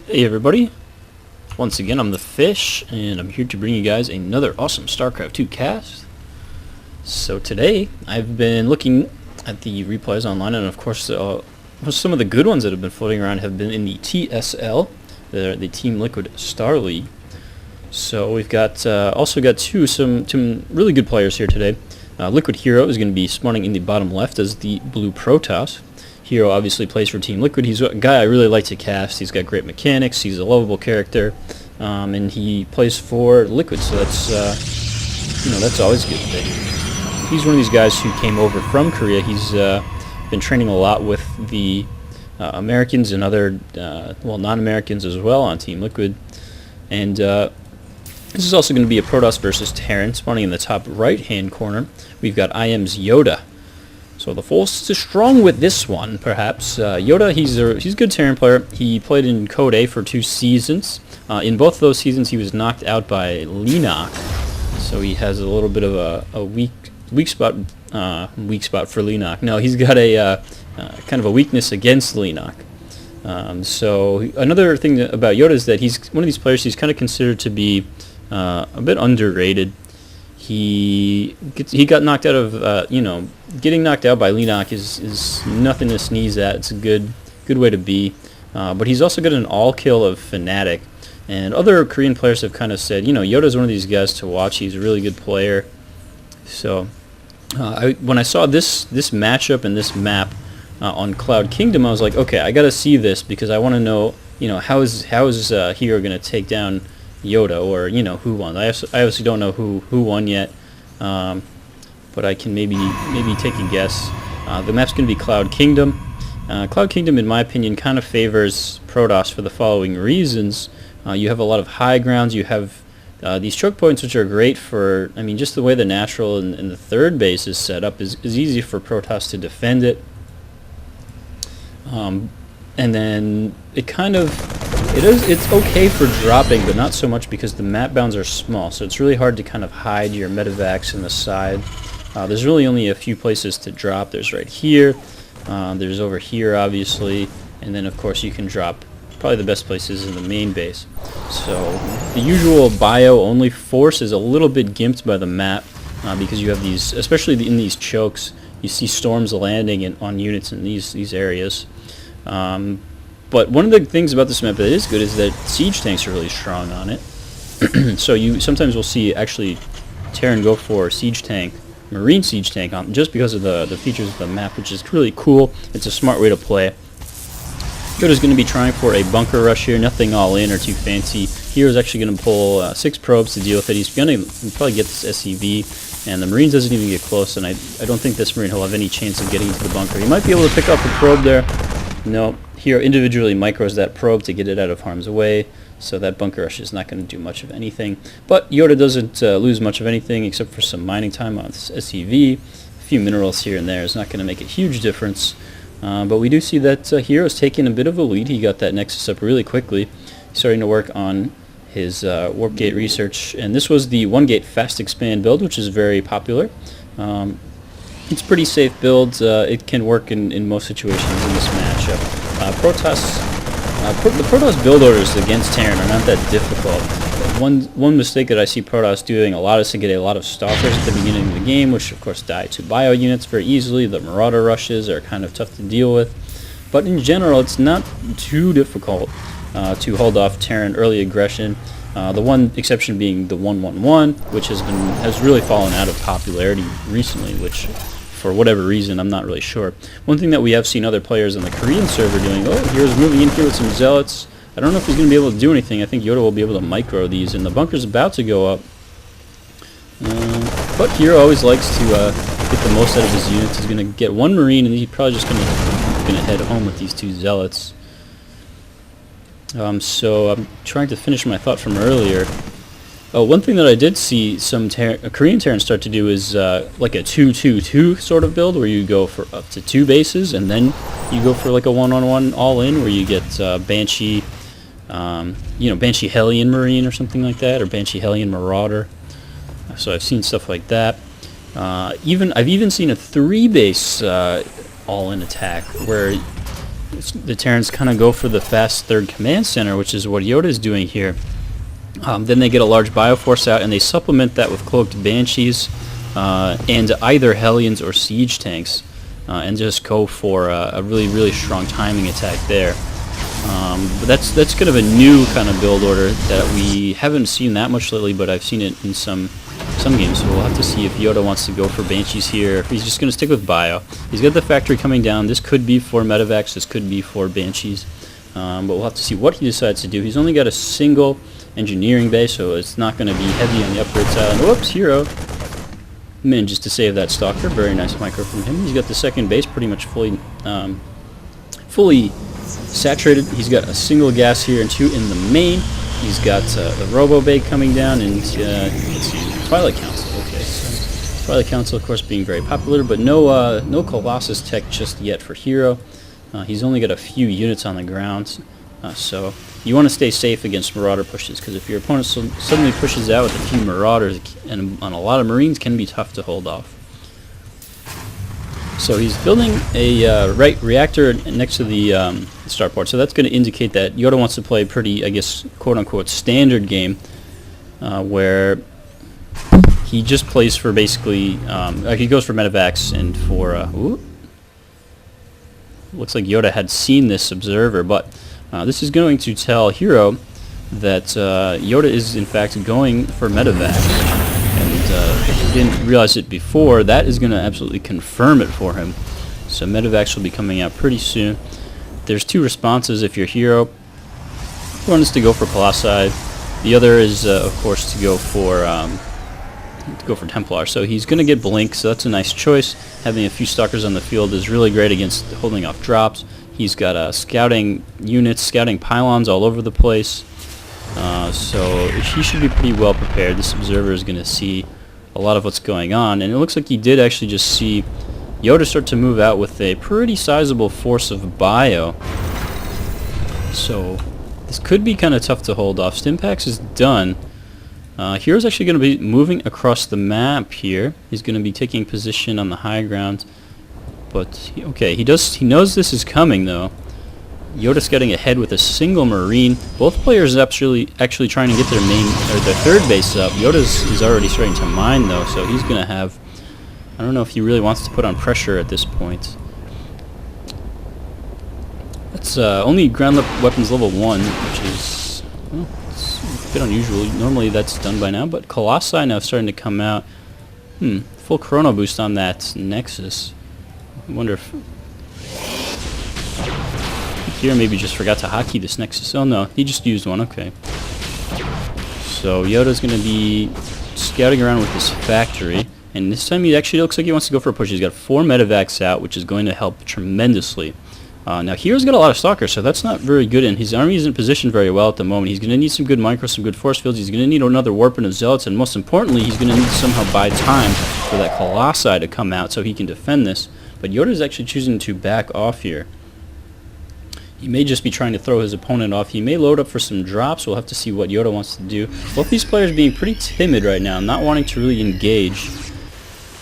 Hey everybody, once again I'm the Fish, and I'm here to bring you guys another awesome StarCraft 2 cast. So today, I've been looking at the replays online, and of course some of the good ones that have been floating around have been in the TSL, the Team Liquid Star League. So we've got also got some really good players here today. Liquid HerO is going to be spawning in the bottom left as the blue Protoss. HerO obviously plays for Team Liquid. He's a guy I really like to cast. He's got great mechanics. He's a lovable character, and he plays for Liquid. So that's that's always a good thing. He's one of these guys who came over from Korea. He's been training a lot with the Americans and other non-Americans as well on Team Liquid. And this is also going to be a Protoss versus Terran, spawning in the top right-hand corner. We've got IM YoDa. So the force is strong with this one, perhaps. YoDa, he's a good Terran player. He played in Code A for 2 seasons. In both of those seasons, he was knocked out by Leenock. So he has a little bit of a weak spot for Leenock. No, he's got a kind of a weakness against Leenock. So another thing about YoDa is that he's one of these players. He's kind of considered to be a bit underrated. He got knocked out of getting knocked out by Leenock is nothing to sneeze at. It's a good way to be. But he's also got an all kill of Fnatic, and other Korean players have kind of said, YoDa's one of these guys to watch. He's a really good player. So when I saw this matchup and this map on Cloud Kingdom, I was like, okay, I got to see this because I want to know, how is HerO going to take down YoDa, or who won. I obviously don't know who won yet, but I can maybe take a guess. The map's going to be Cloud Kingdom. Cloud Kingdom, in my opinion, kind of favors Protoss for the following reasons. You have a lot of high grounds. You have these choke points, which are great for, just the way the natural and the third base is set up is easy for Protoss to defend it. And then it's okay for dropping, but not so much because the map bounds are small, so it's really hard to kind of hide your medevacs in the side. There's really only a few places to drop. There's right here, there's over here obviously, and then of course you can drop probably the best places in the main base. So the usual bio-only force is a little bit gimped by the map because you have these, especially in these chokes, you see storms landing on units in these areas. But one of the things about this map that is good is that siege tanks are really strong on it. So you sometimes will see actually Terran go for siege tank, marine siege tank on just because of the features of the map, which is really cool. It's a smart way to play. YoDa's going to be trying for a bunker rush here, nothing all in or too fancy. HerO's actually going to pull 6 probes to deal with it. He's going to probably get this SCV, and the Marines doesn't even get close, and I don't think this Marine will have any chance of getting into the bunker. He might be able to pick up a probe there. No, HerO individually micros that probe to get it out of harm's way, so that bunker rush is not going to do much of anything. But YoDa doesn't lose much of anything except for some mining time on this SCV. A few minerals here and there is not going to make a huge difference. But we do see that HerO's taking a bit of a lead. He got that Nexus up really quickly, starting to work on his warp gate research. And this was the 1-gate fast expand build, which is very popular. It's a pretty safe build. It can work in most situations in this matchup. The Protoss build orders against Terran are not that difficult. One mistake that I see Protoss doing a lot is to get a lot of Stalkers at the beginning of the game, which of course die to bio units very easily. The Marauder rushes are kind of tough to deal with. But in general, it's not too difficult to hold off Terran early aggression. The one exception being the 111, which has really fallen out of popularity recently, which for whatever reason I'm not really sure. One thing that we have seen other players on the Korean server doing, HerO's moving in here with some zealots. I don't know if he's going to be able to do anything. I think YoDa will be able to micro these, and the bunker's about to go up. But HerO always likes to get the most out of his units. He's going to get 1 Marine, and he's probably just going to head home with these 2 zealots. So I'm trying to finish my thought from earlier. One thing that I did see some Korean Terran start to do is like a 2-2-2 sort of build, where you go for up to 2 bases, and then you go for like a 1-on-1 all-in, where you get Banshee, Banshee Hellion Marine or something like that, or Banshee Hellion Marauder. So I've seen stuff like that. I've even seen a 3-base all-in attack, where the Terrans kind of go for the fast third command center, which is what YoDa is doing here. Then they get a large Bioforce out, and they supplement that with cloaked Banshees and either Hellions or Siege tanks, and just go for a really strong timing attack there. But that's kind of a new kind of build order that we haven't seen that much lately, but I've seen it in some games, so we'll have to see if YoDa wants to go for Banshees here, if he's just going to stick with Bio. He's got the factory coming down. This could be for Medivacs, this could be for Banshees, but we'll have to see what he decides to do. He's only got a single engineering base, so it's not going to be heavy on the upgrades side. Whoops, HerO manages to save that Stalker. Very nice micro from him. He's got the second base pretty much fully saturated. He's got a single gas here and two in the main. He's got the Robo Bay coming down, and let's see, Twilight Council. Okay, so Twilight Council, of course, being very popular, but no Colossus tech just yet for HerO. He's only got a few units on the ground, so you want to stay safe against Marauder pushes, because if your opponent suddenly pushes out with a few Marauders and on a lot of Marines, can be tough to hold off. So he's building a reactor next to the starport, so that's going to indicate that YoDa wants to play a pretty, I guess, quote-unquote standard game, where he just plays for basically, he goes for Medivacs and for, looks like YoDa had seen this observer, but this is going to tell HerO that YoDa is in fact going for Medivac. If he didn't realize it before, that is going to absolutely confirm it for him. So Medivacs will be coming out pretty soon. There's two responses if you're HerO. One is to go for Colossi. The other is, of course, to go for Templar. So he's going to get Blink, so that's a nice choice. Having a few Stalkers on the field is really great against holding off drops. He's got scouting units, scouting pylons all over the place. So he should be pretty well prepared. This observer is going to see a lot of what's going on, and it looks like he did actually just see YoDa start to move out with a pretty sizable force of Bio. So this could be kind of tough to hold off. Stimpax is done. HerO's actually going to be moving across the map here. He's going to be taking position on the high ground, but he knows this is coming though. YoDa's getting ahead with a single Marine. Both players actually trying to get their their third base up. YoDa's already starting to mine though, so he's going to have, I don't know if he really wants to put on pressure at this point. That's only ground weapons level 1, which is, well, it's a bit unusual. Normally that's done by now, but Colossi now starting to come out. Full chrono boost on that Nexus. I wonder if here maybe just forgot to hotkey this Nexus. Oh no, he just used one, okay. So YoDa's going to be scouting around with this factory, and this time he actually looks like he wants to go for a push. He's got 4 Medivacs out, which is going to help tremendously. Now HerO's got a lot of Stalkers, so that's not very good, and his army isn't positioned very well at the moment. He's going to need some good micro, some good force fields. He's going to need another Warping of Zealots, and most importantly, he's going to need to somehow buy time for that Colossi to come out so he can defend this. But YoDa's actually choosing to back off here. He may just be trying to throw his opponent off. He may load up for some drops. We'll have to see what YoDa wants to do. Both these players being pretty timid right now, not wanting to really engage.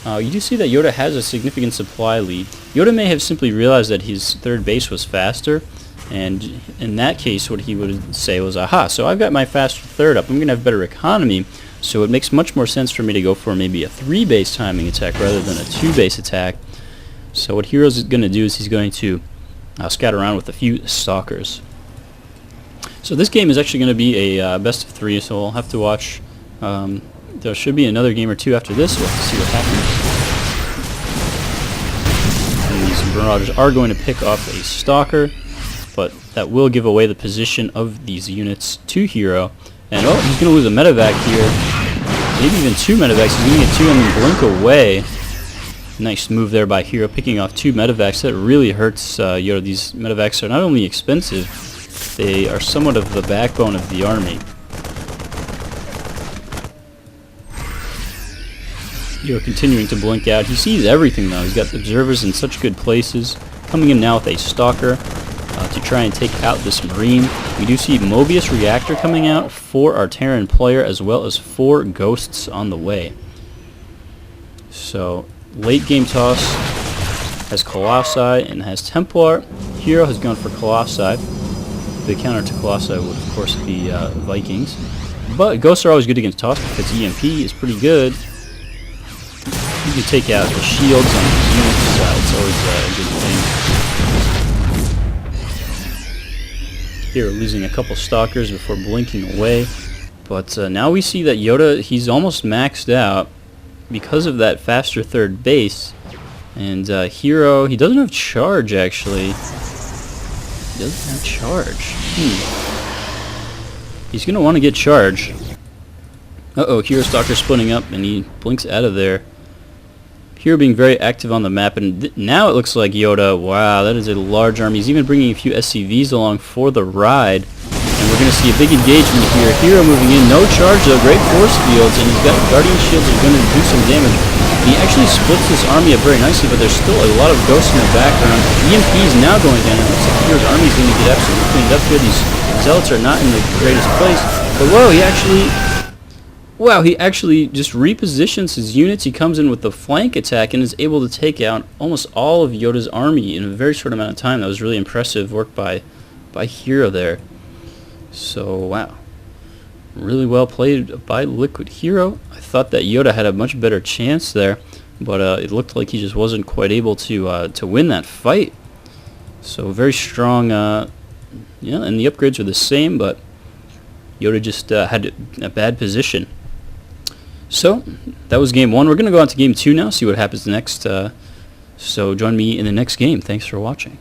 You do see that YoDa has a significant supply lead. YoDa may have simply realized that his third base was faster, and in that case what he would say was, aha, so I've got my faster third up, I'm going to have better economy, so it makes much more sense for me to go for maybe a 3-base timing attack rather than a 2-base attack. So what HerO's going to do is he's going to scout around with a few Stalkers. So this game is actually going to be a best of 3, so we'll have to watch. There should be another game or two after this. We'll have to see what happens. And these Marauders are going to pick off a Stalker, but that will give away the position of these units to HerO. And oh, he's going to lose a Medivac here. Maybe even 2 Medivacs. He's going to get 2 and then blink away. Nice move there by HerO, picking off 2 Medivacs. That really hurts YoDa. These Medivacs are not only expensive, they are somewhat of the backbone of the army. HerO continuing to blink out. He sees everything though. He's got observers in such good places. Coming in now with a Stalker to try and take out this Marine. We do see Mobius Reactor coming out for our Terran player, as well as 4 Ghosts on the way. So late game toss has Colossi and has Templar. HerO has gone for Colossi. The counter to Colossi would, of course, be Vikings. But Ghosts are always good against Toss because EMP is pretty good. You can take out the shields on these units. It's always a good thing. Here, losing a couple Stalkers before blinking away. But now we see that YoDa, he's almost maxed out because of that faster third base. And HerO, he doesn't have charge, actually. He doesn't have charge. He's going to want to get charge. Uh-oh, HerO Stalker splitting up, and he blinks out of there. HerO being very active on the map, and now it looks like YoDa, wow, that is a large army. He's even bringing a few SCVs along for the ride. And we're going to see a big engagement here. HerO moving in, no charge though, great force fields, and he's got Guardian Shields that are going to do some damage. And he actually splits this army up very nicely, but there's still a lot of ghosts in the background. EMP is now going down. It looks like HerO's army is going to get absolutely cleaned up here. These Zealots are not in the greatest place. But whoa, he actually just repositions his units. He comes in with the flank attack and is able to take out almost all of YoDa's army in a very short amount of time. That was really impressive work by HerO there. So, wow. Really well played by Liquid HerO. I thought that YoDa had a much better chance there, but it looked like he just wasn't quite able to win that fight. So, very strong, and the upgrades are the same, but YoDa just had a bad position. So, that was game 1. We're going to go on to game 2 now, see what happens next. So, join me in the next game. Thanks for watching.